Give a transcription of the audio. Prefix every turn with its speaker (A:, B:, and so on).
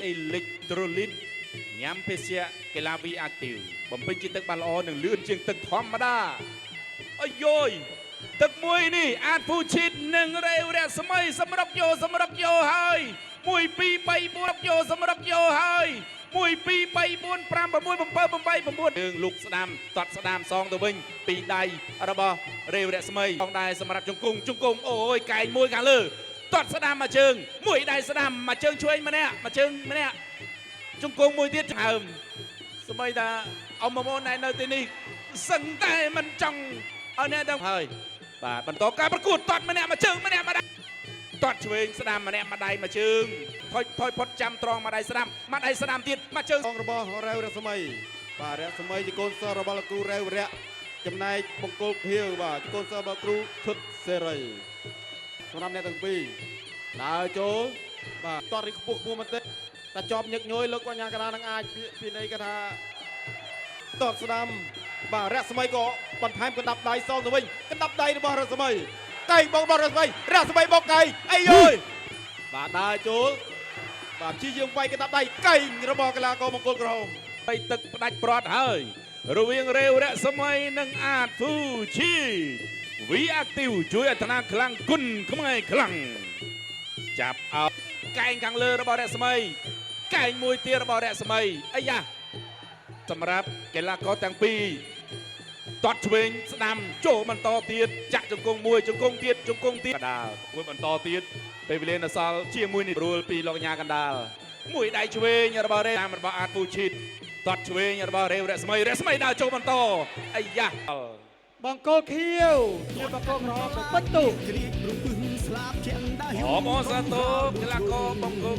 A: អេលិចត្រូលីតញ៉ាំភេសជ្ជៈកីឡាវីអាក់ទីវបំពេញជាទឹកបានល្អនិងលឿនជាងទឹកធម្មតាអាយយទឹកមួយនេះអាចពូឈីតនិងរេវរស្មីសម្រាប់យោហើយ1 2 3 4យោសម្រាប់យោហើយ1 2 3 4 5 6 7 8 9យើងលុកស្ដាំតត់ស្ដាំសងទៅវិញពីដៃរបស់រេវរស្មីផងដែរសម្រាប់ជង្គង់អូយកែងមួយខាងលើតត់ស្ដាំមួយជើងមួយដៃស្ដាំមួយជើងឆ្វេងម្នាក់មួយជើងម្នាក់ជង្គង់មួយទៀតហើមស្មីថាអមម៉ូនណែនៅទីនេះសឹងតែមិនចង់ឲ្យអ្នកដឹងហើយបាទបន្តការប្រកួតតត់ម្នាក់មួយជើងម្នាក់មួយដៃតត់ឆ្វេងស្ដាំម្នាក់មួយដៃមួយជើងថយផុតចាំត្រង់មួយដៃស្ដាំទៀតមួយជើង
B: របស់រ៉ែវរស្មីបាទរស្មីជាកូនសិស្សរបស់លោកគ្រូរ៉ែវរៈចំណែកបង្គោលភៀវបាទជាកូនសិស្សរបស់គ្រូឈុតសេរីសម្រាប់អ្នកទាំងពីរដើរចូលបាទតតរីខ្ពស់បន្តិចតែជាប់ញឹកញយលោកកញ្ញាកណានឹងអាចពីនៃគេថាតតស្ដាំបាទរស្មីក៏បន្ថែមកណ្ដាប់ដៃសងទៅវិញកណ្ដាប់ដៃរបស់រស្មីកៃបងរបស់រស្មីបោកកៃអីយយបាទដើរចូលបាទព្យាយាមវាយកណ្ដាប់ដៃកៃរបស់កីឡាករបង្គោលក្រហម
A: បីទឹកផ្ដាច់ព្រាត់ហើយរវាងរេវរស្មីនិងអាតហ្វូឈីវីអាក់ទីវជួយអធនាខ្លាំងគុណខ្មែរខ្លាំងចាប់អោកែងខាងលើរបស់រស្មីកែងមួយទៀតរបស់រស្មីអាយ៉ាសម្រាប់កីឡាករទាំងពីរតត់ឆ្វេងស្ដាំចូលបន្តទៀតចាក់ជង្គង់មួយជង្គង់ទៀតកដាលមួយបន្តទៀតពេលវេលានៅសល់ជាមួយនេះរួលពីលោកកញ្ញាកណ្ដាលមួយដៃឆ្វេងរបស់រេតាមរបស់អាតហ្វូឈីតតត់ឆ្វេងរបស់រេវរស្មីដើរចូលបន្តអាយ៉ា
C: បង្គោលខៀវជាបង្គោលក្រហមបន្ទុ
A: អមសាទរកីឡាករបង្គោល